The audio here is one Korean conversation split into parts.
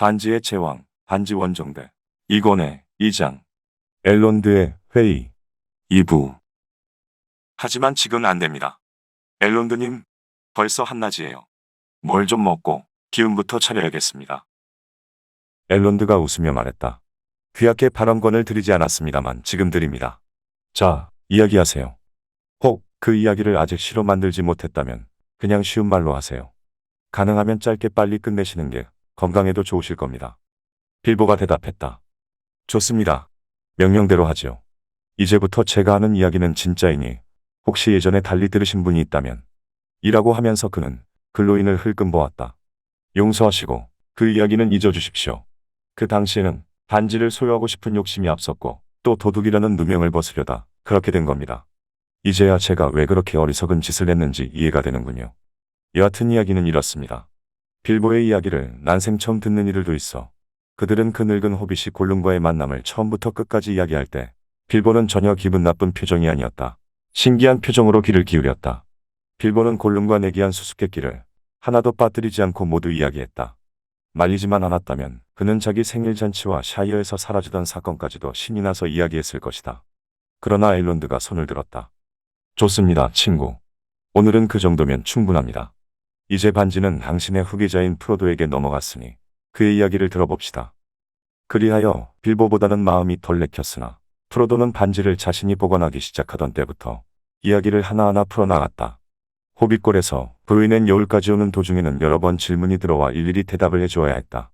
반지의 제왕, 반지 원정대. 이권의 2장. 엘론드의 회의. 2부. 하지만 지금은 안 됩니다. 엘론드님, 벌써 한낮이에요. 뭘 좀 먹고 기운부터 차려야겠습니다. 엘론드가 웃으며 말했다. 귀하께 발언권을 드리지 않았습니다만 지금 드립니다. 자, 이야기하세요. 혹 그 이야기를 아직 시로 만들지 못했다면 그냥 쉬운 말로 하세요. 가능하면 짧게 빨리 끝내시는 게 건강에도 좋으실 겁니다. 빌보가 대답했다. 좋습니다. 명령대로 하죠. 이제부터 제가 하는 이야기는 진짜이니 혹시 예전에 달리 들으신 분이 있다면 이라고 하면서 그는 글로인을 흘끔 보았다. 용서하시고 그 이야기는 잊어주십시오. 그 당시에는 반지를 소유하고 싶은 욕심이 앞섰고 또 도둑이라는 누명을 벗으려다 그렇게 된 겁니다. 이제야 제가 왜 그렇게 어리석은 짓을 했는지 이해가 되는군요. 여하튼 이야기는 이렇습니다. 빌보의 이야기를 난생 처음 듣는 이들도 있어. 그들은 그 늙은 호빗이 골룸과의 만남을 처음부터 끝까지 이야기할 때 빌보는 전혀 기분 나쁜 표정이 아니었다. 신기한 표정으로 귀를 기울였다. 빌보는 골룸과 내기한 수수께끼를 하나도 빠뜨리지 않고 모두 이야기했다. 말리지만 않았다면 그는 자기 생일잔치와 샤이어에서 사라지던 사건까지도 신이 나서 이야기했을 것이다. 그러나 엘론드가 손을 들었다. 좋습니다, 친구. 오늘은 그 정도면 충분합니다. 이제 반지는 당신의 후계자인 프로도에게 넘어갔으니 그의 이야기를 들어봅시다. 그리하여 빌보보다는 마음이 덜 내켰으나 프로도는 반지를 자신이 보관하기 시작하던 때부터 이야기를 하나하나 풀어나갔다. 호빗골에서 브루인엔 여울까지 오는 도중에는 여러 번 질문이 들어와 일일이 대답을 해주어야 했다.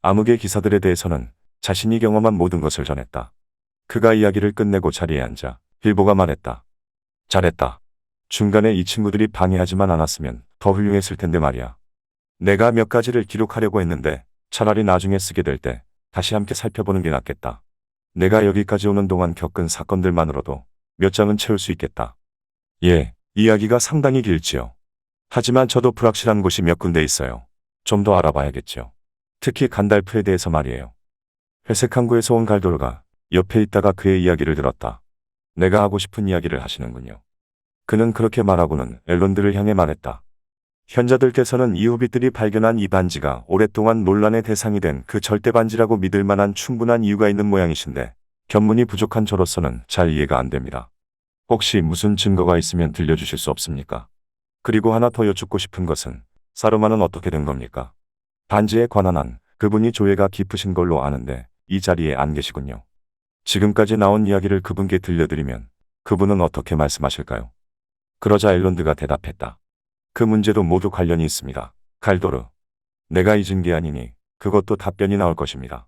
암흑의 기사들에 대해서는 자신이 경험한 모든 것을 전했다. 그가 이야기를 끝내고 자리에 앉아 빌보가 말했다. 잘했다. 중간에 이 친구들이 방해하지만 않았으면 더 훌륭했을 텐데 말이야. 내가 몇 가지를 기록하려고 했는데 차라리 나중에 쓰게 될 때 다시 함께 살펴보는 게 낫겠다. 내가 여기까지 오는 동안 겪은 사건들만으로도 몇 장은 채울 수 있겠다. 예, 이야기가 상당히 길지요. 하지만 저도 불확실한 곳이 몇 군데 있어요. 좀 더 알아봐야겠죠. 특히 간달프에 대해서 말이에요. 회색 항구에서 온 갈도르가 옆에 있다가 그의 이야기를 들었다. 내가 하고 싶은 이야기를 하시는군요. 그는 그렇게 말하고는 엘론드를 향해 말했다. 현자들께서는 이 호빗들이 발견한 이 반지가 오랫동안 논란의 대상이 된 그 절대 반지라고 믿을 만한 충분한 이유가 있는 모양이신데 견문이 부족한 저로서는 잘 이해가 안 됩니다. 혹시 무슨 증거가 있으면 들려주실 수 없습니까? 그리고 하나 더 여쭙고 싶은 것은 사로만은 어떻게 된 겁니까? 반지에 관한 한 그분이 조예가 깊으신 걸로 아는데 이 자리에 안 계시군요. 지금까지 나온 이야기를 그분께 들려드리면 그분은 어떻게 말씀하실까요? 그러자 엘론드가 대답했다. 그 문제도 모두 관련이 있습니다. 갈도르. 내가 잊은 게 아니니 그것도 답변이 나올 것입니다.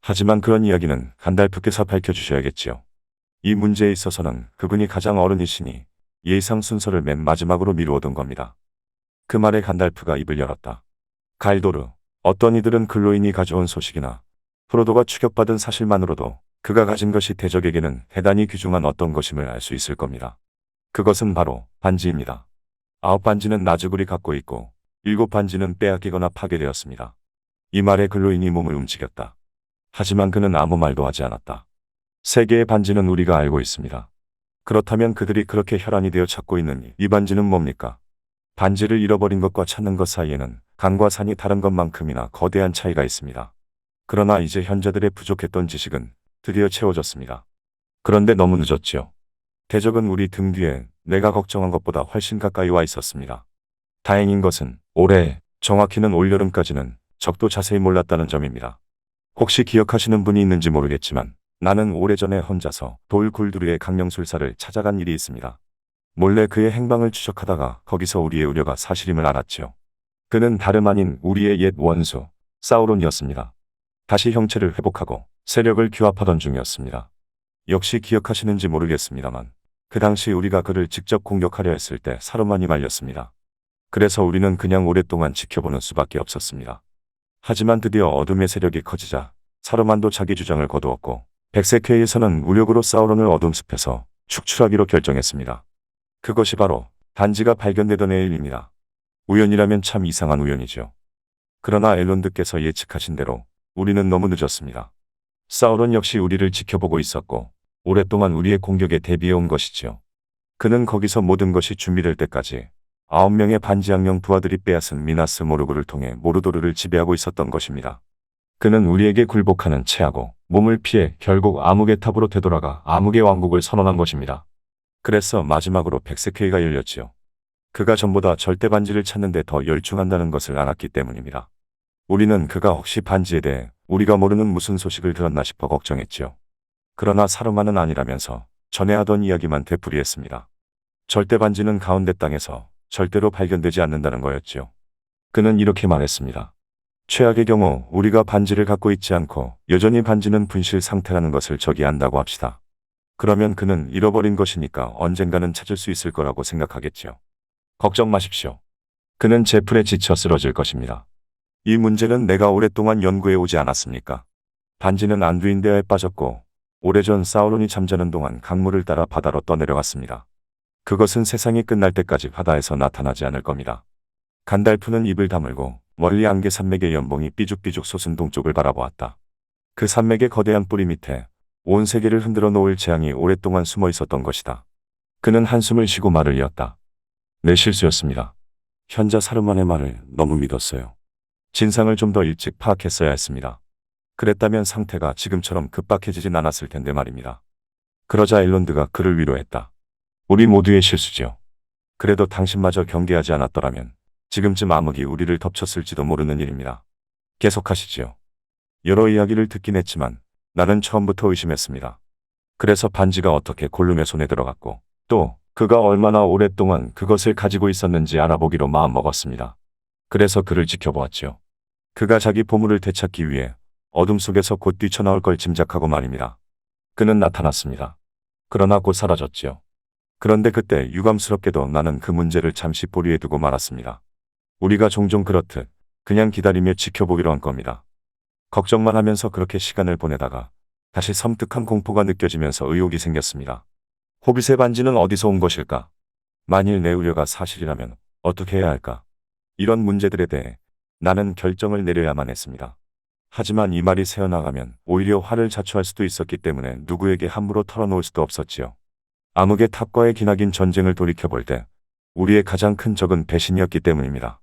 하지만 그런 이야기는 간달프께서 밝혀주셔야겠지요. 이 문제에 있어서는 그분이 가장 어른이시니 예상 순서를 맨 마지막으로 미루어둔 겁니다. 그 말에 간달프가 입을 열었다. 갈도르. 어떤 이들은 글로인이 가져온 소식이나 프로도가 추격받은 사실만으로도 그가 가진 것이 대적에게는 대단히 귀중한 어떤 것임을 알 수 있을 겁니다. 그것은 바로 반지입니다. 9반지는 나즈굴이 갖고 있고 7반지는 빼앗기거나 파괴되었습니다. 이 말에 글로인이 몸을 움직였다. 하지만 그는 아무 말도 하지 않았다. 3개의 반지는 우리가 알고 있습니다. 그렇다면 그들이 그렇게 혈안이 되어 찾고 있는 이 반지는 뭡니까? 반지를 잃어버린 것과 찾는 것 사이에는 강과 산이 다른 것만큼이나 거대한 차이가 있습니다. 그러나 이제 현자들의 부족했던 지식은 드디어 채워졌습니다. 그런데 너무 늦었지요. 대적은 우리 등 뒤에 내가 걱정한 것보다 훨씬 가까이 와 있었습니다. 다행인 것은 올해, 정확히는 올여름까지는 적도 자세히 몰랐다는 점입니다. 혹시 기억하시는 분이 있는지 모르겠지만 나는 오래전에 혼자서 돌굴두르의 강령술사를 찾아간 일이 있습니다. 몰래 그의 행방을 추적하다가 거기서 우리의 우려가 사실임을 알았지요. 그는 다름 아닌 우리의 옛 원수, 사우론이었습니다. 다시 형체를 회복하고 세력을 규합하던 중이었습니다. 역시 기억하시는지 모르겠습니다만 그 당시 우리가 그를 직접 공격하려 했을 때 사로만이 말렸습니다. 그래서 우리는 그냥 오랫동안 지켜보는 수밖에 없었습니다. 하지만 드디어 어둠의 세력이 커지자 사로만도 자기 주장을 거두었고 백색회의에서는 무력으로 사우론을 어둠 숲에서 축출하기로 결정했습니다. 그것이 바로 반지가 발견되던 해일입니다. 우연이라면 참 이상한 우연이죠. 그러나 엘론드께서 예측하신 대로 우리는 너무 늦었습니다. 사우론 역시 우리를 지켜보고 있었고 오랫동안 우리의 공격에 대비해온 것이지요. 그는 거기서 모든 것이 준비될 때까지 9명의 반지악령 부하들이 빼앗은 미나스 모르그를 통해 모르도르를 지배하고 있었던 것입니다. 그는 우리에게 굴복하는 체하고 몸을 피해 결국 암흑의 탑으로 되돌아가 암흑의 왕국을 선언한 것입니다. 그래서 마지막으로 백색회의가 열렸지요. 그가 전보다 절대 반지를 찾는 데 더 열중한다는 것을 알았기 때문입니다. 우리는 그가 혹시 반지에 대해 우리가 모르는 무슨 소식을 들었나 싶어 걱정했지요. 그러나 사르만은 아니라면서 전에 하던 이야기만 되풀이했습니다. 절대 반지는 가운데 땅에서 절대로 발견되지 않는다는 거였지요. 그는 이렇게 말했습니다. 최악의 경우 우리가 반지를 갖고 있지 않고 여전히 반지는 분실 상태라는 것을 적이 안다고 합시다. 그러면 그는 잃어버린 것이니까 언젠가는 찾을 수 있을 거라고 생각하겠지요. 걱정 마십시오. 그는 제풀에 지쳐 쓰러질 것입니다. 이 문제는 내가 오랫동안 연구해 오지 않았습니까? 반지는 안두인대야에 빠졌고 오래전 사우론이 잠자는 동안 강물을 따라 바다로 떠내려갔습니다. 그것은 세상이 끝날 때까지 바다에서 나타나지 않을 겁니다. 간달프는 입을 다물고 멀리 안개 산맥의 연봉이 삐죽삐죽 솟은 동쪽을 바라보았다. 그 산맥의 거대한 뿌리 밑에 온 세계를 흔들어 놓을 재앙이 오랫동안 숨어 있었던 것이다. 그는 한숨을 쉬고 말을 이었다. 내 실수였습니다. 현자 사르만의 말을 너무 믿었어요. 진상을 좀 더 일찍 파악했어야 했습니다. 그랬다면 상태가 지금처럼 급박해지진 않았을 텐데 말입니다. 그러자 엘론드가 그를 위로했다. 우리 모두의 실수죠. 그래도 당신마저 경계하지 않았더라면 지금쯤 암흑이 우리를 덮쳤을지도 모르는 일입니다. 계속하시지요. 여러 이야기를 듣긴 했지만 나는 처음부터 의심했습니다. 그래서 반지가 어떻게 골룸의 손에 들어갔고 또 그가 얼마나 오랫동안 그것을 가지고 있었는지 알아보기로 마음먹었습니다. 그래서 그를 지켜보았지요. 그가 자기 보물을 되찾기 위해 어둠 속에서 곧 뛰쳐나올 걸 짐작하고 말입니다. 그는 나타났습니다. 그러나 곧 사라졌지요. 그런데 그때 유감스럽게도 나는 그 문제를 잠시 보류해 두고 말았습니다. 우리가 종종 그렇듯 그냥 기다리며 지켜보기로 한 겁니다. 걱정만 하면서 그렇게 시간을 보내다가 다시 섬뜩한 공포가 느껴지면서 의혹이 생겼습니다. 호빗의 반지는 어디서 온 것일까? 만일 내 우려가 사실이라면 어떻게 해야 할까? 이런 문제들에 대해 나는 결정을 내려야만 했습니다. 하지만 이 말이 새어나가면 오히려 화를 자초할 수도 있었기 때문에 누구에게 함부로 털어놓을 수도 없었지요. 암흑의 탑과의 기나긴 전쟁을 돌이켜볼 때 우리의 가장 큰 적은 배신이었기 때문입니다.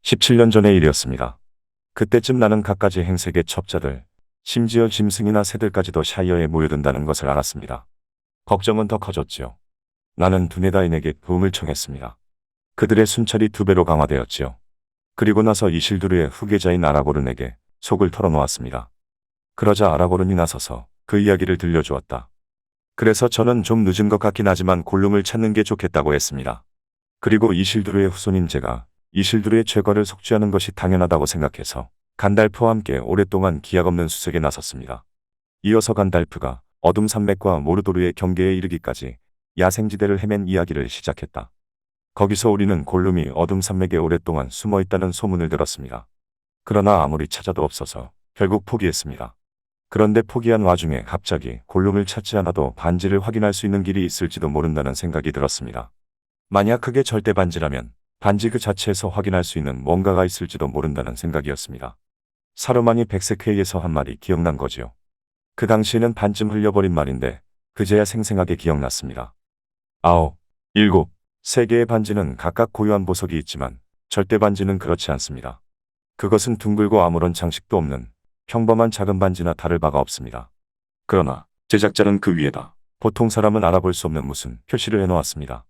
17년 전의 일이었습니다. 그때쯤 나는 갖가지 행색의 첩자들, 심지어 짐승이나 새들까지도 샤이어에 모여든다는 것을 알았습니다. 걱정은 더 커졌지요. 나는 두네다인에게 도움을 청했습니다. 그들의 순찰이 2배로 강화되었지요. 그리고 나서 이실두르의 후계자인 아라고른에게 속을 털어놓았습니다. 그러자 아라고른이 나서서 그 이야기를 들려주었다. 그래서 저는 좀 늦은 것 같긴 하지만 골룸을 찾는 게 좋겠다고 했습니다. 그리고 이실두르의 후손인 제가 이실두르의 죄과를 속죄하는 것이 당연하다고 생각해서 간달프와 함께 오랫동안 기약 없는 수색에 나섰습니다. 이어서 간달프가 어둠 산맥과 모르도르의 경계에 이르기까지 야생지대를 헤맨 이야기를 시작했다. 거기서 우리는 골룸이 어둠 산맥에 오랫동안 숨어 있다는 소문을 들었습니다. 그러나 아무리 찾아도 없어서 결국 포기했습니다. 그런데 포기한 와중에 갑자기 골룸을 찾지 않아도 반지를 확인할 수 있는 길이 있을지도 모른다는 생각이 들었습니다. 만약 그게 절대 반지라면 반지 그 자체에서 확인할 수 있는 뭔가가 있을지도 모른다는 생각이었습니다. 사르만이 백색회의에서 한 말이 기억난 거지요. 그 당시에는 반쯤 흘려버린 말인데 그제야 생생하게 기억났습니다. 9, 7, 3개의 반지는 각각 고유한 보석이 있지만 절대 반지는 그렇지 않습니다. 그것은 둥글고 아무런 장식도 없는 평범한 작은 반지나 다를 바가 없습니다. 그러나 제작자는 그 위에다 보통 사람은 알아볼 수 없는 무슨 표시를 해놓았습니다.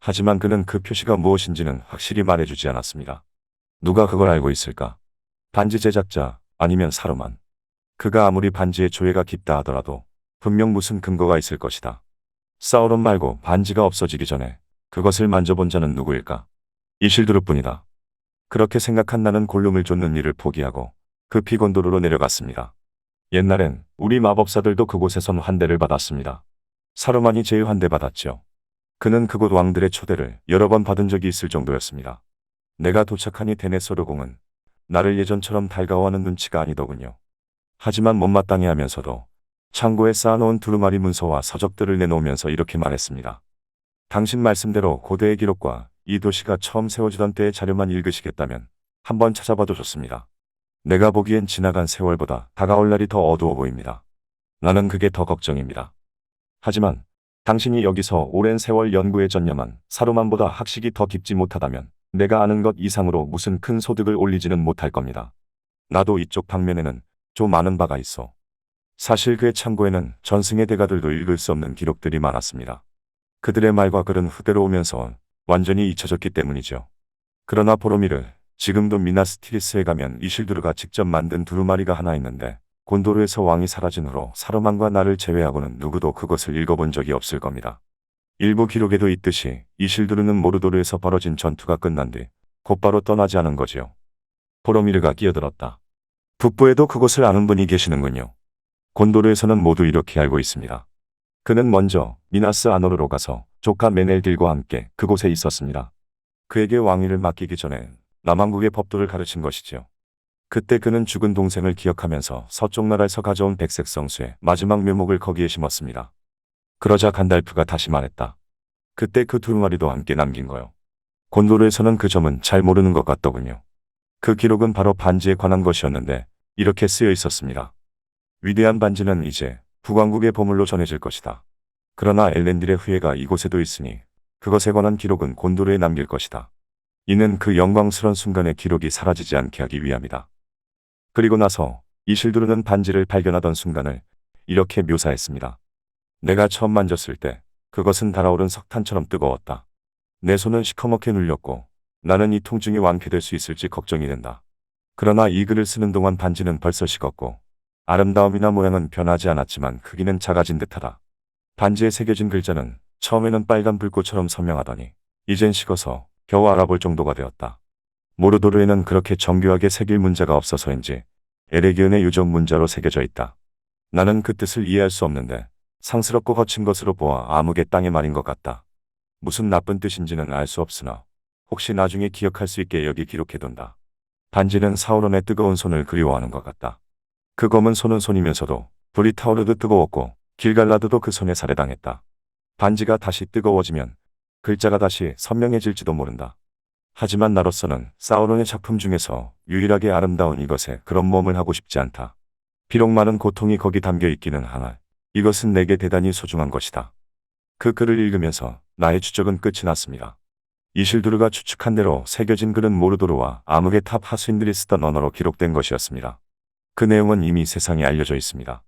하지만 그는 그 표시가 무엇인지는 확실히 말해주지 않았습니다. 누가 그걸 알고 있을까? 반지 제작자 아니면 사르만. 그가 아무리 반지의 조예가 깊다 하더라도 분명 무슨 근거가 있을 것이다. 사우론 말고 반지가 없어지기 전에 그것을 만져본 자는 누구일까? 이실두르뿐이다. 그렇게 생각한 나는 골룸을 쫓는 일을 포기하고 급히 곤도르로 내려갔습니다. 옛날엔 우리 마법사들도 그곳에선 환대를 받았습니다. 사르만이 제일 환대받았죠. 그는 그곳 왕들의 초대를 여러 번 받은 적이 있을 정도였습니다. 내가 도착하니 데네소르공은 나를 예전처럼 달가워하는 눈치가 아니더군요. 하지만 못마땅해 하면서도 창고에 쌓아놓은 두루마리 문서와 서적들을 내놓으면서 이렇게 말했습니다. 당신 말씀대로 고대의 기록과 이 도시가 처음 세워지던 때의 자료만 읽으시겠다면 한번 찾아봐도 좋습니다. 내가 보기엔 지나간 세월보다 다가올 날이 더 어두워 보입니다. 나는 그게 더 걱정입니다. 하지만 당신이 여기서 오랜 세월 연구에 전념한 사르만보다 학식이 더 깊지 못하다면 내가 아는 것 이상으로 무슨 큰 소득을 올리지는 못할 겁니다. 나도 이쪽 방면에는 좀 아는 바가 있어. 사실 그의 창고에는 전승의 대가들도 읽을 수 없는 기록들이 많았습니다. 그들의 말과 글은 후대로 오면서 완전히 잊혀졌기 때문이죠. 그러나 보로미르, 지금도 미나스티리스에 가면 이실두르가 직접 만든 두루마리가 하나 있는데 곤도르에서 왕이 사라진 후로 사르만과 나를 제외하고는 누구도 그것을 읽어본 적이 없을 겁니다. 일부 기록에도 있듯이 이실두르는 모르도르에서 벌어진 전투가 끝난 뒤 곧바로 떠나지 않은 거지요. 보로미르가 끼어들었다. 북부에도 그것을 아는 분이 계시는군요. 곤도르에서는 모두 이렇게 알고 있습니다. 그는 먼저 미나스 아노르로 가서 조카 메넬딜과 함께 그곳에 있었습니다. 그에게 왕위를 맡기기 전에 남왕국의 법도를 가르친 것이지요. 그때 그는 죽은 동생을 기억하면서 서쪽 나라에서 가져온 백색 성수의 마지막 묘목을 거기에 심었습니다. 그러자 간달프가 다시 말했다. 그때 그 두루마리도 함께 남긴 거요. 곤도르에서는 그 점은 잘 모르는 것 같더군요. 그 기록은 바로 반지에 관한 것이었는데 이렇게 쓰여 있었습니다. 위대한 반지는 이제 북왕국의 보물로 전해질 것이다. 그러나 엘렌딜의 후예가 이곳에도 있으니 그것에 관한 기록은 곤도르에 남길 것이다. 이는 그 영광스러운 순간의 기록이 사라지지 않게 하기 위함이다. 그리고 나서 이실두르는 반지를 발견하던 순간을 이렇게 묘사했습니다. 내가 처음 만졌을 때 그것은 달아오른 석탄처럼 뜨거웠다. 내 손은 시커멓게 눌렸고 나는 이 통증이 완쾌될 수 있을지 걱정이 된다. 그러나 이 글을 쓰는 동안 반지는 벌써 식었고 아름다움이나 모양은 변하지 않았지만 크기는 작아진 듯하다. 반지에 새겨진 글자는 처음에는 빨간 불꽃처럼 선명하더니 이젠 식어서 겨우 알아볼 정도가 되었다. 모르도르에는 그렇게 정교하게 새길 문자가 없어서인지 에레기온의 유적 문자로 새겨져 있다. 나는 그 뜻을 이해할 수 없는데 상스럽고 거친 것으로 보아 암흑의 땅의 말인 것 같다. 무슨 나쁜 뜻인지는 알 수 없으나 혹시 나중에 기억할 수 있게 여기 기록해둔다. 반지는 사우론의 뜨거운 손을 그리워하는 것 같다. 그 검은 손은 손이면서도 불이 타오르듯 뜨거웠고 길갈라드도 그 손에 살해당했다. 반지가 다시 뜨거워지면 글자가 다시 선명해질지도 모른다. 하지만 나로서는 사우론의 작품 중에서 유일하게 아름다운 이것에 그런 몸을 하고 싶지 않다. 비록 많은 고통이 거기 담겨 있기는 하나 이것은 내게 대단히 소중한 것이다. 그 글을 읽으면서 나의 추적은 끝이 났습니다. 이실두르가 추측한 대로 새겨진 글은 모르도르와 암흑의 탑 하수인들이 쓰던 언어로 기록된 것이었습니다. 그 내용은 이미 세상에 알려져 있습니다.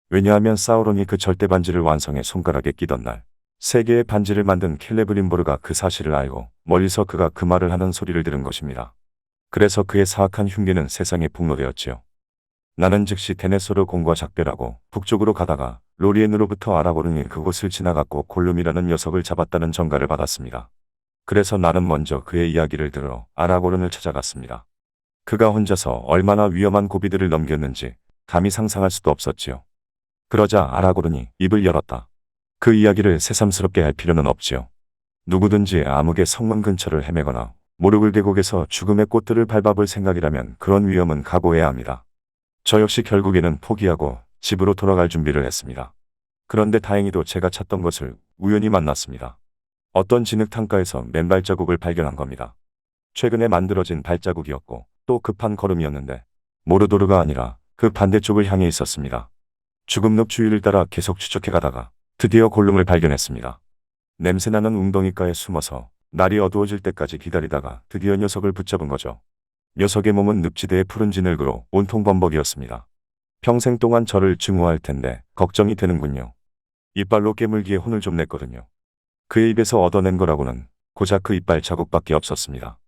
왜냐하면 사우론이 그 절대 반지를 완성해 손가락에 끼던 날 세 개의 반지를 만든 켈레브림보르가 그 사실을 알고 멀리서 그가 그 말을 하는 소리를 들은 것입니다. 그래서 그의 사악한 흉계는 세상에 폭로되었지요. 나는 즉시 데네소르 공과 작별하고 북쪽으로 가다가 로리엔으로부터 아라고른이 그곳을 지나갔고 골룸이라는 녀석을 잡았다는 전가를 받았습니다. 그래서 나는 먼저 그의 이야기를 들으러 아라고른을 찾아갔습니다. 그가 혼자서 얼마나 위험한 고비들을 넘겼는지 감히 상상할 수도 없었지요. 그러자 아라고른이 입을 열었다. 그 이야기를 새삼스럽게 할 필요는 없지요. 누구든지 암흑의 성문 근처를 헤매거나 모르글 계곡에서 죽음의 꽃들을 밟아볼 생각이라면 그런 위험은 각오해야 합니다. 저 역시 결국에는 포기하고 집으로 돌아갈 준비를 했습니다. 그런데 다행히도 제가 찾던 것을 우연히 만났습니다. 어떤 진흙탕가에서 맨발자국을 발견한 겁니다. 최근에 만들어진 발자국이었고 또 급한 걸음이었는데 모르도르가 아니라 그 반대쪽을 향해 있었습니다. 죽음늪 주위를 따라 계속 추적해 가다가 드디어 골룸을 발견했습니다. 냄새나는 웅덩이가에 숨어서 날이 어두워질 때까지 기다리다가 드디어 녀석을 붙잡은 거죠. 녀석의 몸은 늪지대의 푸른 진흙으로 온통 범벅이었습니다. 평생 동안 저를 증오할 텐데 걱정이 되는군요. 이빨로 깨물기에 혼을 좀 냈거든요. 그의 입에서 얻어낸 거라고는 고작 그 이빨 자국밖에 없었습니다.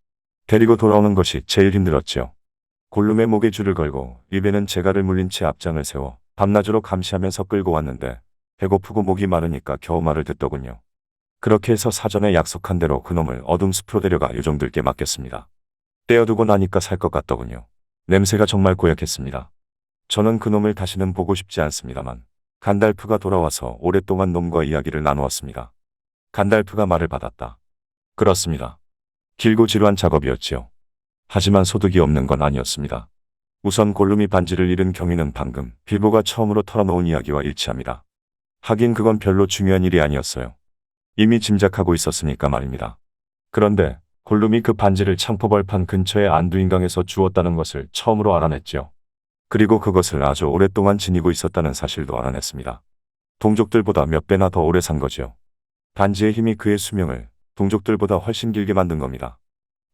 데리고 돌아오는 것이 제일 힘들었지요. 골룸의 목에 줄을 걸고 입에는 재갈을 물린 채 앞장을 세워 밤낮으로 감시하면서 끌고 왔는데 배고프고 목이 마르니까 겨우 말을 듣더군요. 그렇게 해서 사전에 약속한 대로 그놈을 어둠 숲으로 데려가 요정들께 맡겼습니다. 떼어두고 나니까 살 것 같더군요. 냄새가 정말 고약했습니다. 저는 그놈을 다시는 보고 싶지 않습니다만 간달프가 돌아와서 오랫동안 놈과 이야기를 나누었습니다. 간달프가 말을 받았다. 그렇습니다. 길고 지루한 작업이었지요. 하지만 소득이 없는 건 아니었습니다. 우선 골룸이 반지를 잃은 경위는 방금 빌보가 처음으로 털어놓은 이야기와 일치합니다. 하긴 그건 별로 중요한 일이 아니었어요. 이미 짐작하고 있었으니까 말입니다. 그런데 골룸이 그 반지를 창포벌판 근처의 안두인강에서 주웠다는 것을 처음으로 알아냈죠. 그리고 그것을 아주 오랫동안 지니고 있었다는 사실도 알아냈습니다. 동족들보다 몇 배나 더 오래 산 거죠. 반지의 힘이 그의 수명을 동족들보다 훨씬 길게 만든 겁니다.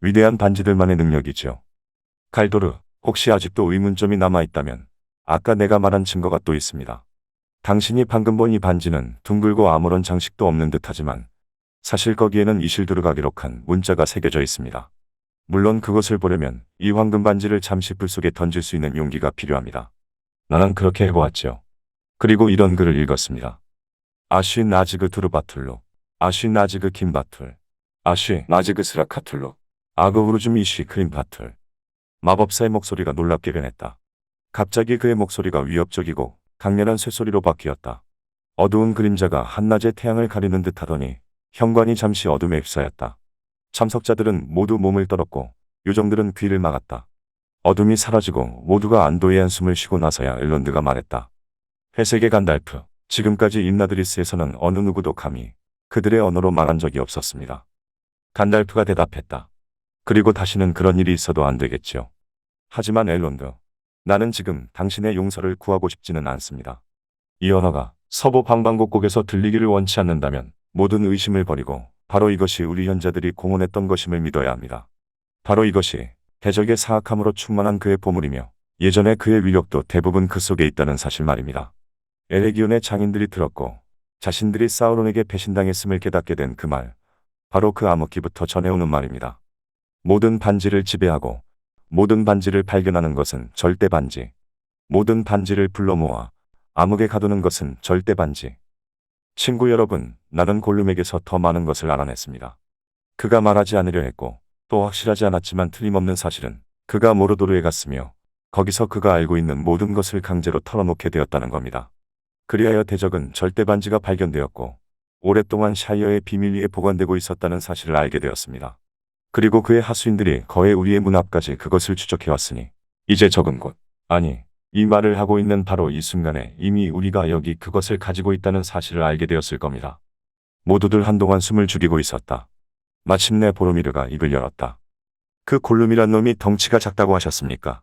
위대한 반지들만의 능력이죠. 갈도르, 혹시 아직도 의문점이 남아있다면 아까 내가 말한 증거가 또 있습니다. 당신이 방금 본 이 반지는 둥글고 아무런 장식도 없는 듯하지만 사실 거기에는 이실두르가 기록한 문자가 새겨져 있습니다. 물론 그것을 보려면 이 황금 반지를 잠시 불 속에 던질 수 있는 용기가 필요합니다. 나는 그렇게 해보았죠. 그리고 이런 글을 읽었습니다. 아쉬 나지그 두르바툴로, 아쉬 나지그 김바툴, 아쉬 나지그 스라카툴로, 아그우르줌 이쉬 크림바툴. 마법사의 목소리가 놀랍게 변했다. 갑자기 그의 목소리가 위협적이고 강렬한 쇠소리로 바뀌었다. 어두운 그림자가 한낮의 태양을 가리는 듯 하더니 현관이 잠시 어둠에 휩싸였다. 참석자들은 모두 몸을 떨었고 요정들은 귀를 막았다. 어둠이 사라지고 모두가 안도의 한숨을 쉬고 나서야 엘론드가 말했다. 회색의 간달프, 지금까지 임나드리스에서는 어느 누구도 감히 그들의 언어로 말한 적이 없었습니다. 간달프가 대답했다. 그리고 다시는 그런 일이 있어도 안 되겠죠. 하지만 엘론드, 나는 지금 당신의 용서를 구하고 싶지는 않습니다. 이 언어가 서부 방방곡곡에서 들리기를 원치 않는다면 모든 의심을 버리고 바로 이것이 우리 현자들이 공언했던 것임을 믿어야 합니다. 바로 이것이 대적의 사악함으로 충만한 그의 보물이며 예전에 그의 위력도 대부분 그 속에 있다는 사실 말입니다. 에레기온의 장인들이 들었고 자신들이 사우론에게 배신당했음을 깨닫게 된 그 말, 바로 그 암흑기부터 전해오는 말입니다. 모든 반지를 지배하고 모든 반지를 발견하는 것은 절대 반지, 모든 반지를 불러 모아 암흑에 가두는 것은 절대 반지. 친구 여러분, 나는 골룸에게서 더 많은 것을 알아냈습니다. 그가 말하지 않으려 했고 또 확실하지 않았지만 틀림없는 사실은 그가 모르도르에 갔으며 거기서 그가 알고 있는 모든 것을 강제로 털어놓게 되었다는 겁니다. 그리하여 대적은 절대 반지가 발견되었고 오랫동안 샤이어의 비밀 위에 보관되고 있었다는 사실을 알게 되었습니다. 그리고 그의 하수인들이 거의 우리의 문 앞까지 그것을 추적해왔으니 이제 적은 곳, 아니 이 말을 하고 있는 바로 이 순간에 이미 우리가 여기 그것을 가지고 있다는 사실을 알게 되었을 겁니다. 모두들 한동안 숨을 죽이고 있었다. 마침내 보로미르가 입을 열었다. 그 골룸이란 놈이 덩치가 작다고 하셨습니까?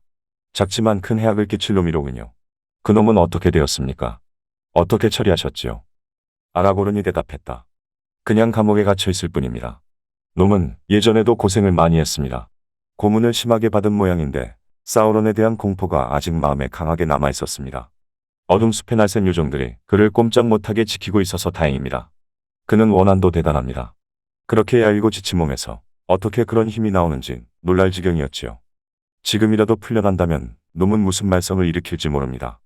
작지만 큰 해악을 끼칠 놈이로군요. 그 놈은 어떻게 되었습니까? 어떻게 처리하셨지요? 아라고른이 대답했다. 그냥 감옥에 갇혀 있을 뿐입니다. 놈은 예전에도 고생을 많이 했습니다. 고문을 심하게 받은 모양인데 사우론에 대한 공포가 아직 마음에 강하게 남아 있었습니다. 어둠 숲의 날쌘 요정들이 그를 꼼짝 못하게 지키고 있어서 다행입니다. 그는 원한도 대단합니다. 그렇게 얄고 지친 몸에서 어떻게 그런 힘이 나오는지 놀랄 지경이었지요. 지금이라도 풀려난다면 놈은 무슨 말썽을 일으킬지 모릅니다.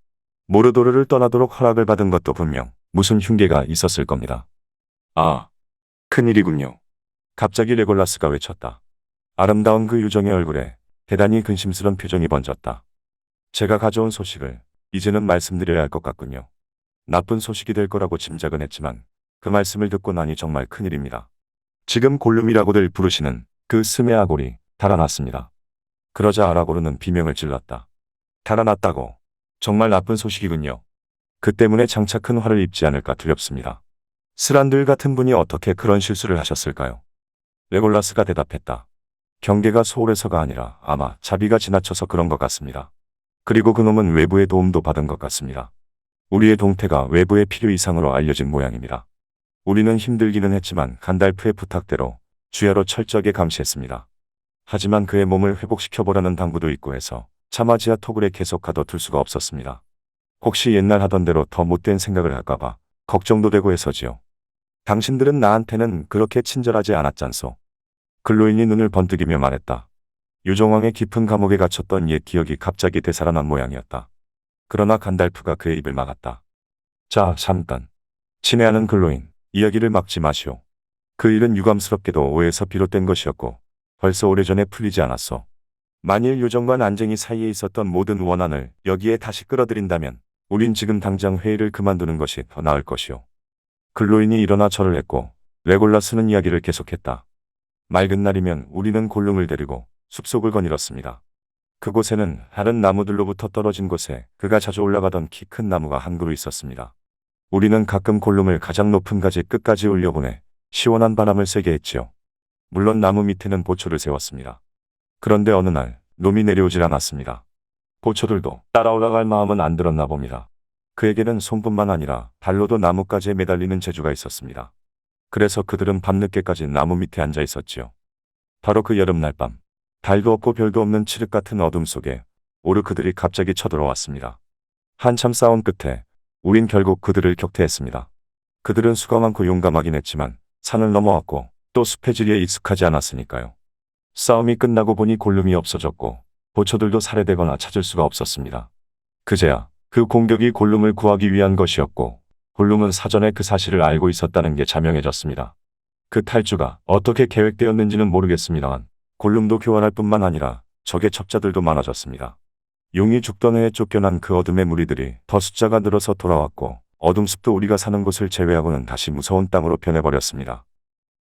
모르도르를 떠나도록 허락을 받은 것도 분명 무슨 흉계가 있었을 겁니다. 아, 큰일이군요. 갑자기 레골라스가 외쳤다. 아름다운 그 유정의 얼굴에 대단히 근심스런 표정이 번졌다. 제가 가져온 소식을 이제는 말씀드려야 할 것 같군요. 나쁜 소식이 될 거라고 짐작은 했지만 그 말씀을 듣고 나니 정말 큰일입니다. 지금 골룸이라고들 부르시는 그 스메아골이 달아났습니다. 그러자 아라고르는 비명을 질렀다. 달아났다고? 정말 나쁜 소식이군요. 그 때문에 장차 큰 화를 입지 않을까 두렵습니다. 스란들 같은 분이 어떻게 그런 실수를 하셨을까요? 레골라스가 대답했다. 경계가 소홀해서가 아니라 아마 자비가 지나쳐서 그런 것 같습니다. 그리고 그놈은 외부의 도움도 받은 것 같습니다. 우리의 동태가 외부의 필요 이상으로 알려진 모양입니다. 우리는 힘들기는 했지만 간달프의 부탁대로 주야로 철저하게 감시했습니다. 하지만 그의 몸을 회복시켜보라는 당부도 있고 해서 차마 지하 토굴에 계속 가둬둘 수가 없었습니다. 혹시 옛날 하던 대로 더 못된 생각을 할까봐 걱정도 되고 해서지요. 당신들은 나한테는 그렇게 친절하지 않았잖소. 글로인이 눈을 번뜩이며 말했다. 유정왕의 깊은 감옥에 갇혔던 옛 기억이 갑자기 되살아난 모양이었다. 그러나 간달프가 그의 입을 막았다. 자, 잠깐. 친애하는 글로인, 이야기를 막지 마시오. 그 일은 유감스럽게도 오해에서 비롯된 것이었고 벌써 오래전에 풀리지 않았소. 만일 요정과 난쟁이 사이에 있었던 모든 원한을 여기에 다시 끌어들인다면 우린 지금 당장 회의를 그만두는 것이 더 나을 것이오. 글로인이 일어나 절을 했고 레골라스는 이야기를 계속했다. 맑은 날이면 우리는 골룸을 데리고 숲속을 거닐었습니다. 그곳에는 다른 나무들로부터 떨어진 곳에 그가 자주 올라가던 키 큰 나무가 한 그루 있었습니다. 우리는 가끔 골룸을 가장 높은 가지 끝까지 올려보내 시원한 바람을 쐬게 했지요. 물론 나무 밑에는 보초를 세웠습니다. 그런데 어느 날 놈이 내려오질 않았습니다. 보초들도 따라 올라갈 마음은 안 들었나 봅니다. 그에게는 손뿐만 아니라 발로도 나뭇가지에 매달리는 재주가 있었습니다. 그래서 그들은 밤늦게까지 나무 밑에 앉아 있었지요. 바로 그 여름날 밤, 달도 없고 별도 없는 칠흑 같은 어둠 속에 오르크들이 갑자기 쳐들어왔습니다. 한참 싸운 끝에 우린 결국 그들을 격퇴했습니다. 그들은 수가 많고 용감하긴 했지만 산을 넘어왔고 또 숲의 지리에 익숙하지 않았으니까요. 싸움이 끝나고 보니 골룸이 없어졌고 보초들도 살해되거나 찾을 수가 없었습니다. 그제야 그 공격이 골룸을 구하기 위한 것이었고 골룸은 사전에 그 사실을 알고 있었다는 게 자명해졌습니다. 그 탈주가 어떻게 계획되었는지는 모르겠습니다만 골룸도 교환할 뿐만 아니라 적의 첩자들도 많아졌습니다. 용이 죽던 해에 쫓겨난 그 어둠의 무리들이 더 숫자가 늘어서 돌아왔고 어둠 숲도 우리가 사는 곳을 제외하고는 다시 무서운 땅으로 변해버렸습니다.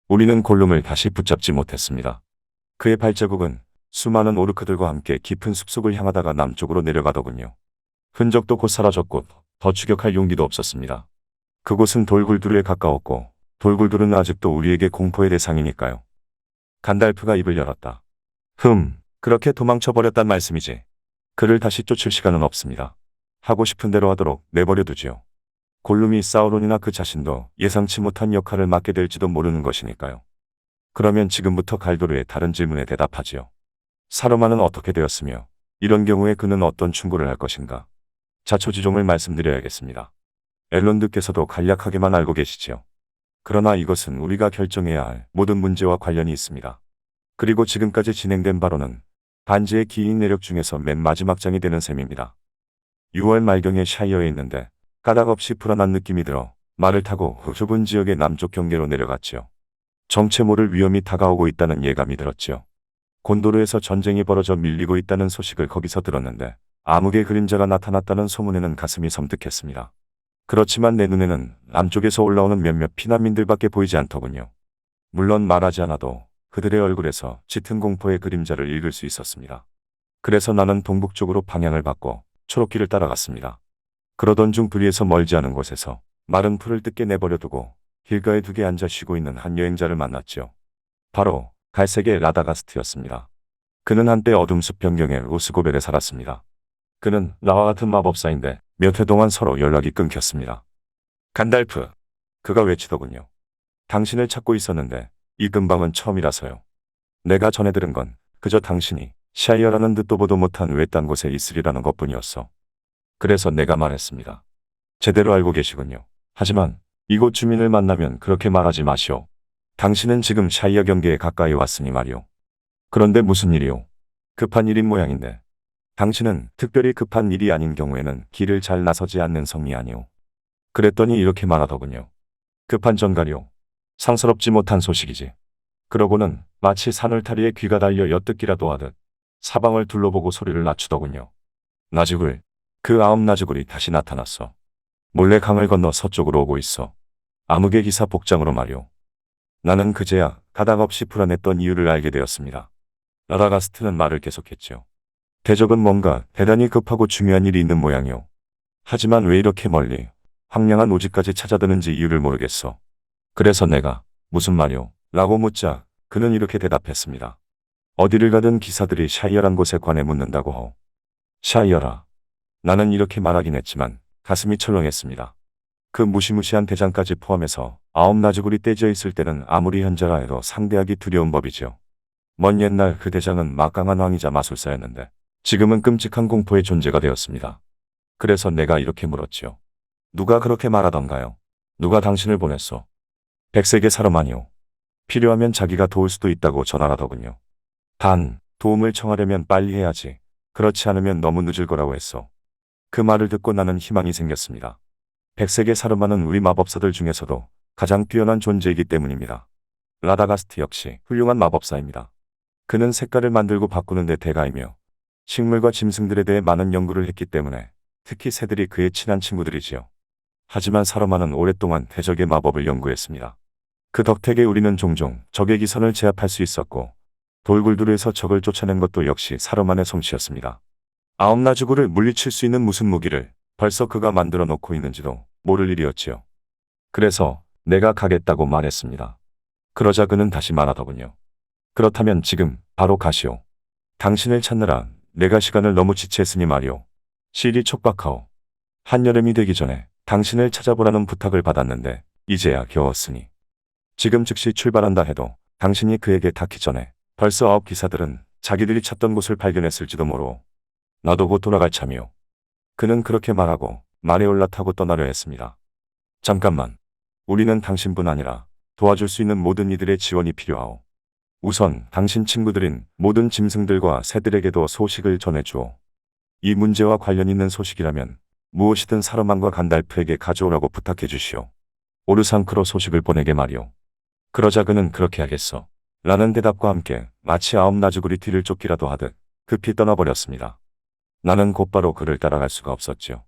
우리는 골룸을 다시 붙잡지 못했습니다. 그의 발자국은 수많은 오르크들과 함께 깊은 숲속을 향하다가 남쪽으로 내려가더군요. 흔적도 곧 사라졌고 더 추격할 용기도 없었습니다. 그곳은 돌굴두르에 가까웠고 돌굴두르는 아직도 우리에게 공포의 대상이니까요. 간달프가 입을 열었다. 그렇게 도망쳐버렸단 말씀이지. 그를 다시 쫓을 시간은 없습니다. 하고 싶은 대로 하도록 내버려 두지요. 골룸이 사우론이나 그 자신도 예상치 못한 역할을 맡게 될지도 모르는 것이니까요. 그러면 지금부터 갈도르의 다른 질문에 대답하지요. 사로마는 어떻게 되었으며 이런 경우에 그는 어떤 충고를 할 것인가. 자초지종을 말씀드려야겠습니다. 엘론드께서도 간략하게만 알고 계시지요. 그러나 이것은 우리가 결정해야 할 모든 문제와 관련이 있습니다. 그리고 지금까지 진행된 바로는 반지의 긴 내력 중에서 맨 마지막 장이 되는 셈입니다. 6월 말경에 샤이어에 있는데 까닭없이 불안한 느낌이 들어 말을 타고 좁은 지역의 남쪽 경계로 내려갔지요. 정체 모를 위험이 다가오고 있다는 예감이 들었지요. 곤도르에서 전쟁이 벌어져 밀리고 있다는 소식을 거기서 들었는데 암흑의 그림자가 나타났다는 소문에는 가슴이 섬뜩했습니다. 그렇지만 내 눈에는 남쪽에서 올라오는 몇몇 피난민들밖에 보이지 않더군요. 물론 말하지 않아도 그들의 얼굴에서 짙은 공포의 그림자를 읽을 수 있었습니다. 그래서 나는 동북쪽으로 방향을 바꿔 초록길을 따라갔습니다. 그러던 중 두리에서 멀지 않은 곳에서 마른 풀을 뜯게 내버려두고 길가에 두게 앉아 쉬고 있는 한 여행자를 만났지요. 바로 갈색의 라다가스트였습니다. 그는 한때 어둠 숲 변경의 로스고벨에 살았습니다. 그는 나와 같은 마법사인데 몇 해 동안 서로 연락이 끊겼습니다. 간달프! 그가 외치더군요. 당신을 찾고 있었는데 이 근방은 처음이라서요. 내가 전해 들은 건 그저 당신이 샤이어라는 듣도 보도 못한 외딴 곳에 있으리라는 것뿐이었어. 그래서 내가 말했습니다. 제대로 알고 계시군요. 하지만 이곳 주민을 만나면 그렇게 말하지 마시오. 당신은 지금 샤이어 경계에 가까이 왔으니 말이오. 그런데 무슨 일이오? 급한 일인 모양인데. 당신은 특별히 급한 일이 아닌 경우에는 길을 잘 나서지 않는 성이 아니오. 그랬더니 이렇게 말하더군요. 급한 전갈이오. 상스럽지 못한 소식이지. 그러고는 마치 산울타리에 귀가 달려 엿듣기라도 하듯 사방을 둘러보고 소리를 낮추더군요. 나주굴. 그 나주굴이 다시 나타났어. 몰래 강을 건너 서쪽으로 오고 있어. 암흑의 기사 복장으로 말이오. 나는 그제야 가닥없이 불안했던 이유를 알게 되었습니다. 라다가스트는 말을 계속했죠. 대적은 뭔가 대단히 급하고 중요한 일이 있는 모양이오. 하지만 왜 이렇게 멀리 황량한 오지까지 찾아드는지 이유를 모르겠어. 그래서 내가 무슨 말이오? 라고 묻자 그는 이렇게 대답했습니다. 어디를 가든 기사들이 샤이어란 곳에 관해 묻는다고 호. 샤이어라. 나는 이렇게 말하긴 했지만 가슴이 철렁했습니다. 그 무시무시한 대장까지 포함해서 9나주굴이 떼져 있을 때는 아무리 현자라 해도 상대하기 두려운 법이죠. 먼 옛날 그 대장은 막강한 왕이자 마술사였는데 지금은 끔찍한 공포의 존재가 되었습니다. 그래서 내가 이렇게 물었지요. 누가 그렇게 말하던가요? 누가 당신을 보냈소? 백색의 사람아니오. 필요하면 자기가 도울 수도 있다고 전하라더군요. 단, 도움을 청하려면 빨리 해야지. 그렇지 않으면 너무 늦을 거라고 했소. 그 말을 듣고 나는 희망이 생겼습니다. 백색의 사르마는 우리 마법사들 중에서도 가장 뛰어난 존재이기 때문입니다. 라다가스트 역시 훌륭한 마법사입니다. 그는 색깔을 만들고 바꾸는 데 대가이며 식물과 짐승들에 대해 많은 연구를 했기 때문에 특히 새들이 그의 친한 친구들이지요. 하지만 사르마는 오랫동안 대적의 마법을 연구했습니다. 그 덕택에 우리는 종종 적의 기선을 제압할 수 있었고 돌굴두르에서 적을 쫓아낸 것도 역시 사르만의 솜씨였습니다. 9나주굴을 물리칠 수 있는 무슨 무기를 벌써 그가 만들어 놓고 있는지도 모를 일이었지요. 그래서 내가 가겠다고 말했습니다. 그러자 그는 다시 말하더군요. 그렇다면 지금 바로 가시오. 당신을 찾느라 내가 시간을 너무 지체했으니 말이오. 시일이 촉박하오. 한여름이 되기 전에 당신을 찾아보라는 부탁을 받았는데 이제야 겨웠으니. 지금 즉시 출발한다 해도 당신이 그에게 닿기 전에 벌써 9기사들은 자기들이 찾던 곳을 발견했을지도 모르오. 나도 곧 돌아갈 참이오. 그는 그렇게 말하고 말에 올라타고 떠나려 했습니다. 잠깐만. 우리는 당신뿐 아니라 도와줄 수 있는 모든 이들의 지원이 필요하오. 우선 당신 친구들인 모든 짐승들과 새들에게도 소식을 전해주오. 이 문제와 관련 있는 소식이라면 무엇이든 사르만과 간달프에게 가져오라고 부탁해 주시오. 오르상크로 소식을 보내게 말이오. 그러자 그는 그렇게 하겠어. 라는 대답과 함께 마치 아홉 나주구리 뒤를 쫓기라도 하듯 급히 떠나버렸습니다. 나는 곧바로 그를 따라갈 수가 없었지요.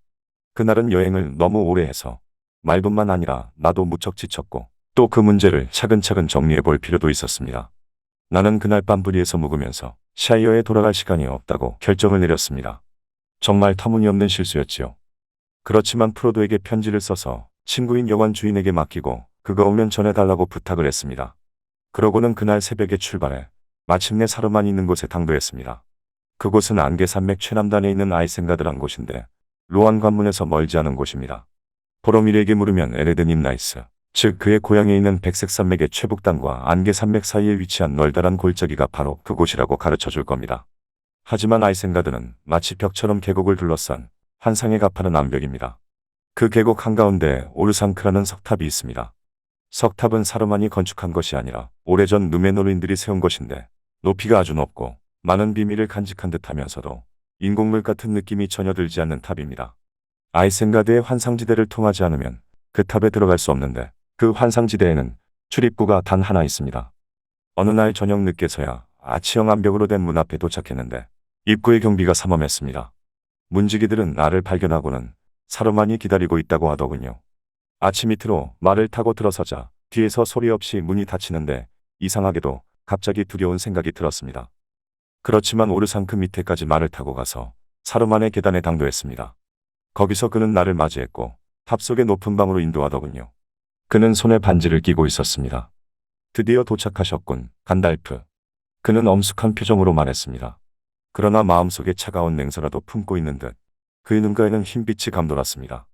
그날은 여행을 너무 오래 해서 말뿐만 아니라 나도 무척 지쳤고 또 그 문제를 차근차근 정리해 볼 필요도 있었습니다. 나는 그날 밤 부리에서 묵으면서 샤이어에 돌아갈 시간이 없다고 결정을 내렸습니다. 정말 터무니없는 실수였지요. 그렇지만 프로도에게 편지를 써서 친구인 여관 주인에게 맡기고 그가 오면 전해달라고 부탁을 했습니다. 그러고는 그날 새벽에 출발해 마침내 사르만이 있는 곳에 당도했습니다. 그곳은 안개산맥 최남단에 있는 아이센가드란 곳인데 로안 관문에서 멀지 않은 곳입니다. 보로밀에게 물으면 에레든 임나이스, 즉 그의 고향에 있는 백색산맥의 최북단과 안개산맥 사이에 위치한 널다란 골짜기가 바로 그곳이라고 가르쳐 줄 겁니다. 하지만 아이센가드는 마치 벽처럼 계곡을 둘러싼 환상의 가파른 암벽입니다. 그 계곡 한가운데 오르상크라는 석탑이 있습니다. 석탑은 사르만이 건축한 것이 아니라 오래전 누메노르인들이 세운 것인데 높이가 아주 높고 많은 비밀을 간직한 듯하면서도 인공물 같은 느낌이 전혀 들지 않는 탑입니다. 아이센가드의 환상지대를 통하지 않으면 그 탑에 들어갈 수 없는데 그 환상지대에는 출입구가 단 하나 있습니다. 어느 날 저녁 늦게서야 아치형 암벽으로 된 문 앞에 도착했는데 입구의 경비가 삼엄했습니다. 문지기들은 나를 발견하고는 사르만이 기다리고 있다고 하더군요. 아치 밑으로 말을 타고 들어서자 뒤에서 소리 없이 문이 닫히는데 이상하게도 갑자기 두려운 생각이 들었습니다. 그렇지만 오르상크 밑에까지 말을 타고 가서 사르만의 계단에 당도했습니다. 거기서 그는 나를 맞이했고 탑 속의 높은 방으로 인도하더군요. 그는 손에 반지를 끼고 있었습니다. 드디어 도착하셨군, 간달프. 그는 엄숙한 표정으로 말했습니다. 그러나 마음속에 차가운 냉소라도 품고 있는 듯 그의 눈가에는 흰빛이 감돌았습니다.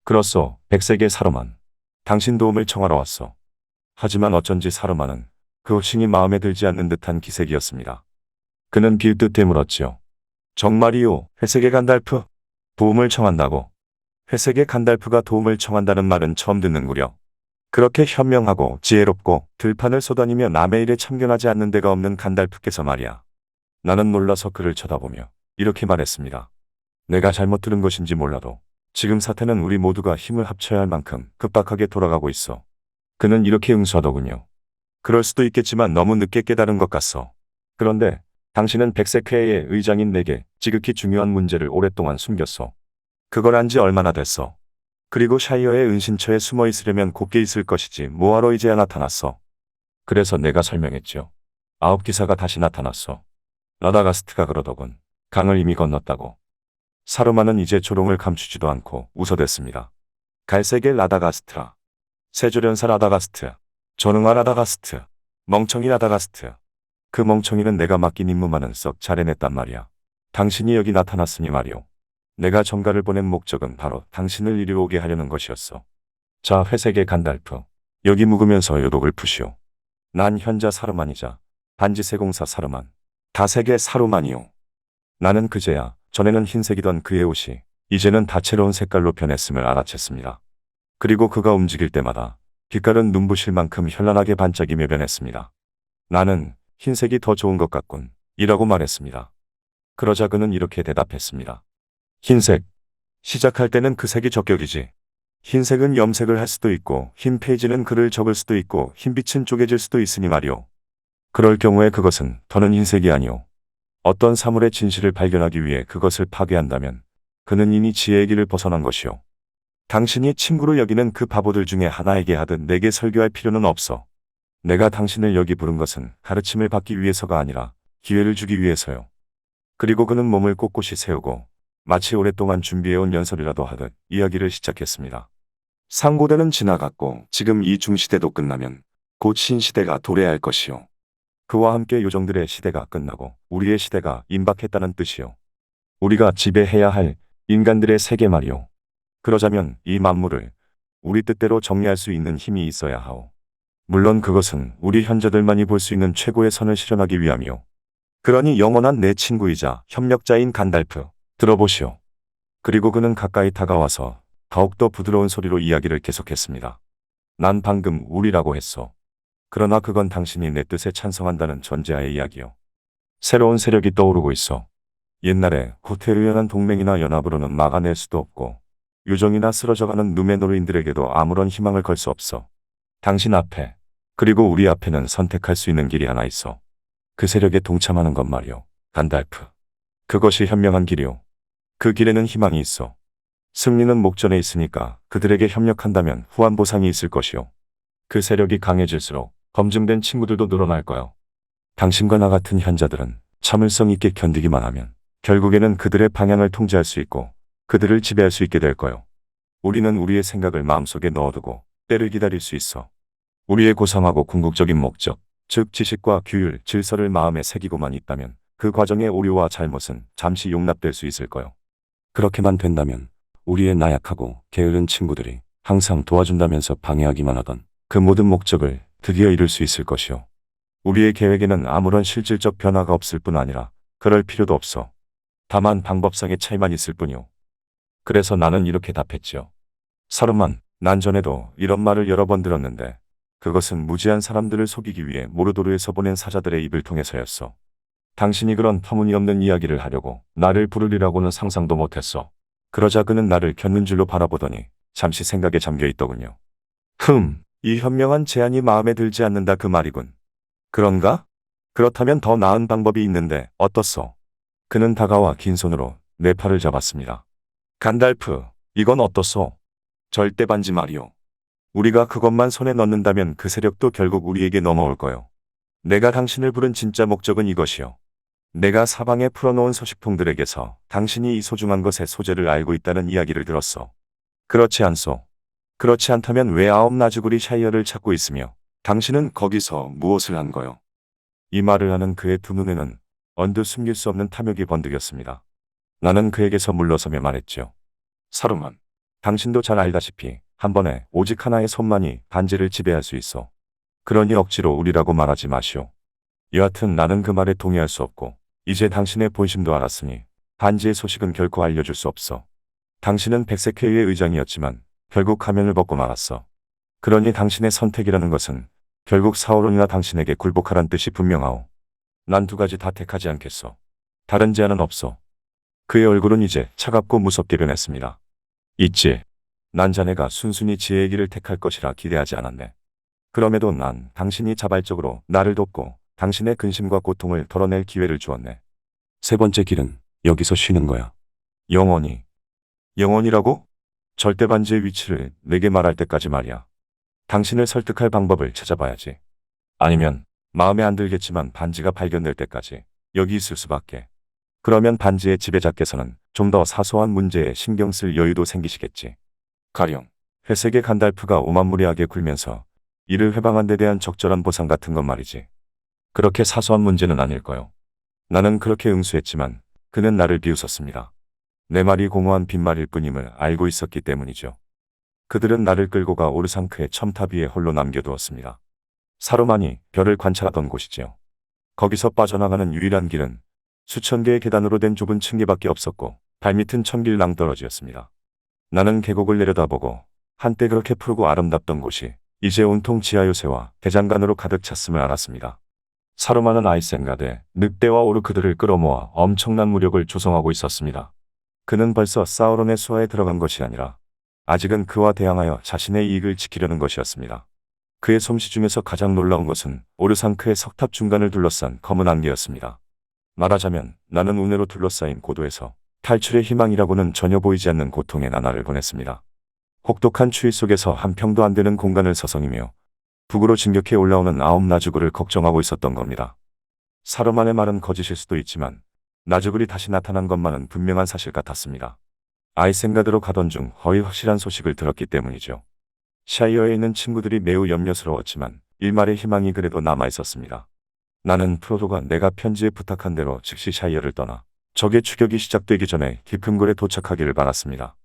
그렇소, 백색의 사르만. 당신 도움을 청하러 왔소. 하지만 어쩐지 사르만은 그 호칭이 마음에 들지 않는 듯한 기색이었습니다. 그는 빌듯 되물었지요. 정말이요, 회색의 간달프? 도움을 청한다고? 회색의 간달프가 도움을 청한다는 말은 처음 듣는구려. 그렇게 현명하고 지혜롭고 들판을 쏘다니며 남의 일에 참견하지 않는 데가 없는 간달프께서 말이야. 나는 놀라서 그를 쳐다보며 이렇게 말했습니다. 내가 잘못 들은 것인지 몰라도 지금 사태는 우리 모두가 힘을 합쳐야 할 만큼 급박하게 돌아가고 있어. 그는 이렇게 응수하더군요. 그럴 수도 있겠지만 너무 늦게 깨달은 것 같소. 그런데 당신은 백색회의 의장인 내게 지극히 중요한 문제를 오랫동안 숨겼소. 그걸 안 지 얼마나 됐소. 그리고 샤이어의 은신처에 숨어 있으려면 곱게 있을 것이지 뭐하러 이제야 나타났소. 그래서 내가 설명했죠. 아홉 기사가 다시 나타났소. 라다가스트가 그러더군. 강을 이미 건넜다고. 사르만은 이제 조롱을 감추지도 않고 웃어댔습니다. 갈색의 라다가스트라. 세조련사 라다가스트. 전응아 라다가스트. 멍청이 라다가스트. 그 멍청이는 내가 맡긴 임무만은 썩 잘해냈단 말이야. 당신이 여기 나타났으니 말이오. 내가 전가를 보낸 목적은 바로 당신을 이리 오게 하려는 것이었어. 자, 회색의 간달프. 여기 묵으면서 요독을 푸시오. 난 현자 사르만이자 반지세공사 사르만. 다색의 사르만이오. 나는 그제야 전에는 흰색이던 그의 옷이 이제는 다채로운 색깔로 변했음을 알아챘습니다. 그리고 그가 움직일 때마다 빛깔은 눈부실 만큼 현란하게 반짝이며 변했습니다. 나는 흰색이 더 좋은 것 같군 이라고 말했습니다. 그러자 그는 이렇게 대답했습니다. 흰색. 시작할 때는 그 색이 적격이지. 흰색은 염색을 할 수도 있고 흰 페이지는 글을 적을 수도 있고 흰빛은 쪼개질 수도 있으니 말이오. 그럴 경우에 그것은 더는 흰색이 아니오. 어떤 사물의 진실을 발견하기 위해 그것을 파괴한다면 그는 이미 지혜의 길을 벗어난 것이오. 당신이 친구로 여기는 그 바보들 중에 하나에게 하듯 내게 설교할 필요는 없어. 내가 당신을 여기 부른 것은 가르침을 받기 위해서가 아니라 기회를 주기 위해서요. 그리고 그는 몸을 꼿꼿이 세우고 마치 오랫동안 준비해온 연설이라도 하듯 이야기를 시작했습니다. 상고대는 지나갔고 지금 이 중시대도 끝나면 곧 신시대가 도래할 것이요. 그와 함께 요정들의 시대가 끝나고 우리의 시대가 임박했다는 뜻이요. 우리가 지배해야 할 인간들의 세계 말이요. 그러자면 이 만물을 우리 뜻대로 정리할 수 있는 힘이 있어야 하오. 물론 그것은 우리 현자들만이 볼 수 있는 최고의 선을 실현하기 위함이요. 그러니 영원한 내 친구이자 협력자인 간달프, 들어보시오. 그리고 그는 가까이 다가와서 더욱더 부드러운 소리로 이야기를 계속했습니다. 난 방금 우리라고 했어. 그러나 그건 당신이 내 뜻에 찬성한다는 전제하의 이야기요. 새로운 세력이 떠오르고 있어. 옛날에 고태의연한 동맹이나 연합으로는 막아낼 수도 없고 유정이나 쓰러져가는 누메노르인들에게도 아무런 희망을 걸 수 없어. 당신 앞에 그리고 우리 앞에는 선택할 수 있는 길이 하나 있어. 그 세력에 동참하는 것 말이오. 간달프. 그것이 현명한 길이오. 그 길에는 희망이 있어. 승리는 목전에 있으니까 그들에게 협력한다면 후한 보상이 있을 것이오. 그 세력이 강해질수록 검증된 친구들도 늘어날 거요. 당신과 나 같은 현자들은 참을성 있게 견디기만 하면 결국에는 그들의 방향을 통제할 수 있고 그들을 지배할 수 있게 될 거요. 우리는 우리의 생각을 마음속에 넣어두고 때를 기다릴 수 있어. 우리의 고상하고 궁극적인 목적, 즉 지식과 규율, 질서를 마음에 새기고만 있다면 그 과정의 오류와 잘못은 잠시 용납될 수 있을 거요. 그렇게만 된다면 우리의 나약하고 게으른 친구들이 항상 도와준다면서 방해하기만 하던 그 모든 목적을 드디어 이룰 수 있을 것이요. 우리의 계획에는 아무런 실질적 변화가 없을 뿐 아니라 그럴 필요도 없어. 다만 방법상의 차이만 있을 뿐이요. 그래서 나는 이렇게 답했지요. 사르만, 난 전에도 이런 말을 여러 번 들었는데 그것은 무지한 사람들을 속이기 위해 모르도르에서 보낸 사자들의 입을 통해서였어. 당신이 그런 터무니없는 이야기를 하려고 나를 부르리라고는 상상도 못했어. 그러자 그는 나를 곁눈질로 바라보더니 잠시 생각에 잠겨 있더군요. 이 현명한 제안이 마음에 들지 않는다 그 말이군. 그런가? 그렇다면 더 나은 방법이 있는데 어떻소? 그는 다가와 긴 손으로 내 팔을 잡았습니다. 간달프, 이건 어떻소? 절대 반지 말이오. 우리가 그것만 손에 넣는다면 그 세력도 결국 우리에게 넘어올 거요. 내가 당신을 부른 진짜 목적은 이것이요. 내가 사방에 풀어놓은 소식통들에게서 당신이 이 소중한 것의 소재를 알고 있다는 이야기를 들었어. 그렇지 않소? 그렇지 않다면 왜 아홉 나주구리 샤이어를 찾고 있으며 당신은 거기서 무엇을 한 거요? 이 말을 하는 그의 두 눈에는 언뜻 숨길 수 없는 탐욕이 번득였습니다. 나는 그에게서 물러서며 말했죠. 사루만, 당신도 잘 알다시피 한 번에 오직 하나의 손만이 반지를 지배할 수 있어. 그러니 억지로 우리라고 말하지 마시오. 여하튼 나는 그 말에 동의할 수 없고 이제 당신의 본심도 알았으니 반지의 소식은 결코 알려줄 수 없어. 당신은 백색회의의 의장이었지만 결국 가면을 벗고 말았어. 그러니 당신의 선택이라는 것은 결국 사오론이나 당신에게 굴복하란 뜻이 분명하오. 난 두 가지 다 택하지 않겠어. 다른 제안은 없어. 그의 얼굴은 이제 차갑고 무섭게 변했습니다. 있지. 난 자네가 순순히 지혜의 길을 택할 것이라 기대하지 않았네. 그럼에도 난 당신이 자발적으로 나를 돕고 당신의 근심과 고통을 덜어낼 기회를 주었네. 세 번째 길은 여기서 쉬는 거야. 영원히. 영원이라고? 절대 반지의 위치를 내게 말할 때까지 말이야. 당신을 설득할 방법을 찾아봐야지. 아니면 마음에 안 들겠지만 반지가 발견될 때까지 여기 있을 수밖에. 그러면 반지의 지배자께서는 좀 더 사소한 문제에 신경 쓸 여유도 생기시겠지. 가령 회색의 간달프가 오만무리하게 굴면서 이를 회방한 데 대한 적절한 보상 같은 것 말이지. 그렇게 사소한 문제는 아닐 거요. 나는 그렇게 응수했지만 그는 나를 비웃었습니다. 내 말이 공허한 빈말일 뿐임을 알고 있었기 때문이죠. 그들은 나를 끌고 가 오르상크의 첨탑 위에 홀로 남겨두었습니다. 사로만이 별을 관찰하던 곳이지요. 거기서 빠져나가는 유일한 길은 수천 개의 계단으로 된 좁은 층계밖에 없었고 발밑은 천길 낭떠러지였습니다. 나는 계곡을 내려다보고 한때 그렇게 푸르고 아름답던 곳이 이제 온통 지하 요새와 대장간으로 가득 찼음을 알았습니다. 사로만은 아이센가데 늑대와 오르크들을 끌어모아 엄청난 무력을 조성하고 있었습니다. 그는 벌써 사우론의 수하에 들어간 것이 아니라 아직은 그와 대항하여 자신의 이익을 지키려는 것이었습니다. 그의 솜씨 중에서 가장 놀라운 것은 오르상크의 석탑 중간을 둘러싼 검은 안개였습니다. 말하자면 나는 운해로 둘러싸인 고도에서 탈출의 희망이라고는 전혀 보이지 않는 고통의 나날을 보냈습니다. 혹독한 추위 속에서 한 평도 안 되는 공간을 서성이며 북으로 진격해 올라오는 아홉 나주구를 걱정하고 있었던 겁니다. 사로만의 말은 거짓일 수도 있지만 나주굴이 다시 나타난 것만은 분명한 사실 같았습니다. 아이센가드로 가던 중 거의 확실한 소식을 들었기 때문이죠. 샤이어에 있는 친구들이 매우 염려스러웠지만 일말의 희망이 그래도 남아있었습니다. 나는 프로도가 내가 편지에 부탁한 대로 즉시 샤이어를 떠나 적의 추격이 시작되기 전에 깊은 굴에 도착하기를 바랐습니다.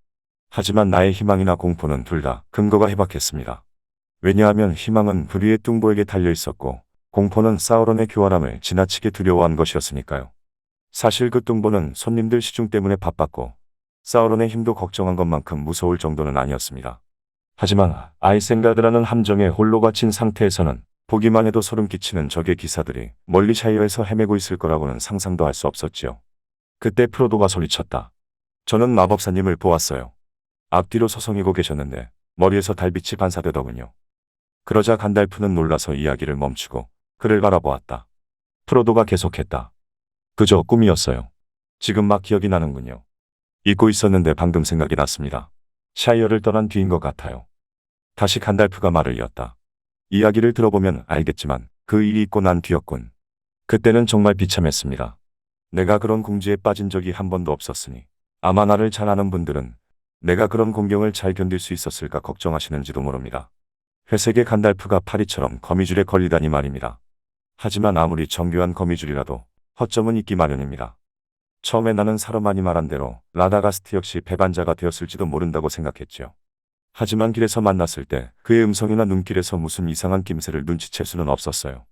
하지만 나의 희망이나 공포는 둘 다 근거가 희박했습니다. 왜냐하면 희망은 불의의 뚱보에게 달려있었고 공포는 사우론의 교활함을 지나치게 두려워한 것이었으니까요. 사실 그 뚱보는 손님들 시중 때문에 바빴고 사우론의 힘도 걱정한 것만큼 무서울 정도는 아니었습니다. 하지만 아이센가드라는 함정에 홀로 갇힌 상태에서는 보기만 해도 소름 끼치는 적의 기사들이 멀리 샤이어에서 헤매고 있을 거라고는 상상도 할 수 없었지요. 그때 프로도가 소리쳤다. 저는 마법사님을 보았어요. 앞뒤로 서성이고 계셨는데 머리에서 달빛이 반사되더군요. 그러자 간달프는 놀라서 이야기를 멈추고 그를 바라보았다. 프로도가 계속했다. 그저 꿈이었어요. 지금 막 기억이 나는군요. 잊고 있었는데 방금 생각이 났습니다. 샤이어를 떠난 뒤인 것 같아요. 다시 간달프가 말을 이었다. 이야기를 들어보면 알겠지만 그 일이 있고 난 뒤였군. 그때는 정말 비참했습니다. 내가 그런 궁지에 빠진 적이 한 번도 없었으니 아마 나를 잘 아는 분들은 내가 그런 공경을 잘 견딜 수 있었을까 걱정하시는지도 모릅니다. 회색의 간달프가 파리처럼 거미줄에 걸리다니 말입니다. 하지만 아무리 정교한 거미줄이라도 허점은 있기 마련입니다. 처음에 나는 사르만이 말한 대로 라다가스트 역시 배반자가 되었을지도 모른다고 생각했죠. 하지만 길에서 만났을 때 그의 음성이나 눈길에서 무슨 이상한 낌새를 눈치챌 수는 없었어요.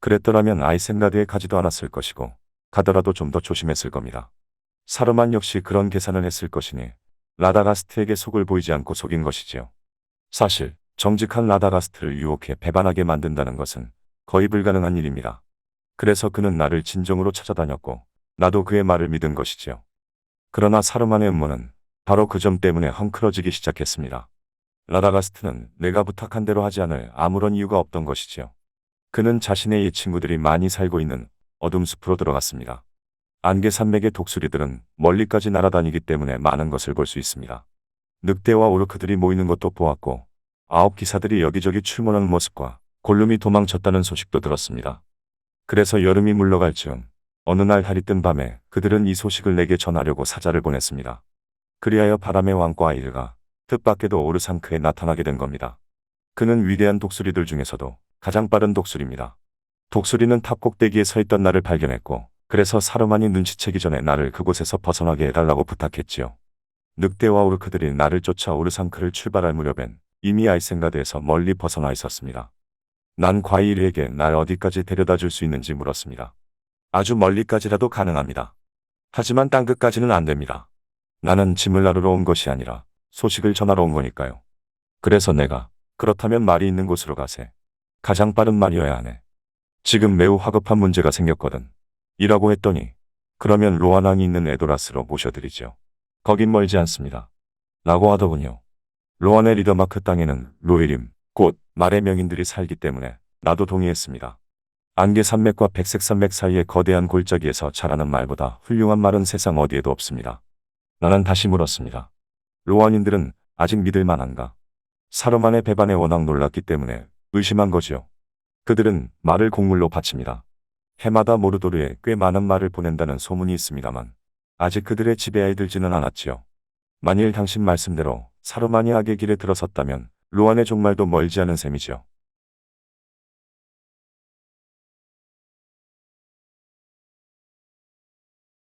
그랬더라면 아이센가드에 가지도 않았을 것이고 가더라도 좀 더 조심했을 겁니다. 사르만 역시 그런 계산을 했을 것이니 라다가스트에게 속을 보이지 않고 속인 것이지요. 사실 정직한 라다가스트를 유혹해 배반하게 만든다는 것은 거의 불가능한 일입니다. 그래서 그는 나를 진정으로 찾아다녔고 나도 그의 말을 믿은 것이지요. 그러나 사르만의 음모는 바로 그 점 때문에 헝클어지기 시작했습니다. 라다가스트는 내가 부탁한 대로 하지 않을 아무런 이유가 없던 것이지요. 그는 자신의 옛 친구들이 많이 살고 있는 어둠 숲으로 들어갔습니다. 안개 산맥의 독수리들은 멀리까지 날아다니기 때문에 많은 것을 볼 수 있습니다. 늑대와 오르크들이 모이는 것도 보았고 9기사들이 여기저기 출몰하는 모습과 골룸이 도망쳤다는 소식도 들었습니다. 그래서 여름이 물러갈 즈음 어느 날 달이 뜬 밤에 그들은 이 소식을 내게 전하려고 사자를 보냈습니다. 그리하여 바람의 왕과 아이르가 뜻밖에도 오르상크에 나타나게 된 겁니다. 그는 위대한 독수리들 중에서도 가장 빠른 독수리입니다. 독수리는 탑 꼭대기에 서 있던 나를 발견했고 그래서 사르만이 눈치채기 전에 나를 그곳에서 벗어나게 해달라고 부탁했지요. 늑대와 오르크들이 나를 쫓아 오르상크를 출발할 무렵엔 이미 아이센가드에서 멀리 벗어나 있었습니다. 난 과일에게 날 어디까지 데려다 줄 수 있는지 물었습니다. 아주 멀리까지라도 가능합니다. 하지만 땅끝까지는 안 됩니다. 나는 짐을 나르러 온 것이 아니라 소식을 전하러 온 거니까요. 그래서 내가 그렇다면 말이 있는 곳으로 가세. 가장 빠른 말이어야 하네. 지금 매우 화급한 문제가 생겼거든. 이라고 했더니 그러면 로아낭이 있는 에도라스로 모셔드리죠. 거긴 멀지 않습니다. 라고 하더군요. 로안의 리더마크 땅에는 로이림, 곧 말의 명인들이 살기 때문에 나도 동의했습니다. 안개 산맥과 백색 산맥 사이의 거대한 골짜기에서 자라는 말보다 훌륭한 말은 세상 어디에도 없습니다. 나는 다시 물었습니다. 로안인들은 아직 믿을 만한가? 사르만의 배반에 워낙 놀랐기 때문에 의심한 거지요. 그들은 말을 곡물로 바칩니다. 해마다 모르도르에 꽤 많은 말을 보낸다는 소문이 있습니다만 아직 그들의 지배하에 들지는 않았지요. 만일 당신 말씀대로 사르만이 악의 길에 들어섰다면 로안의 종말도 멀지 않은 셈이지요.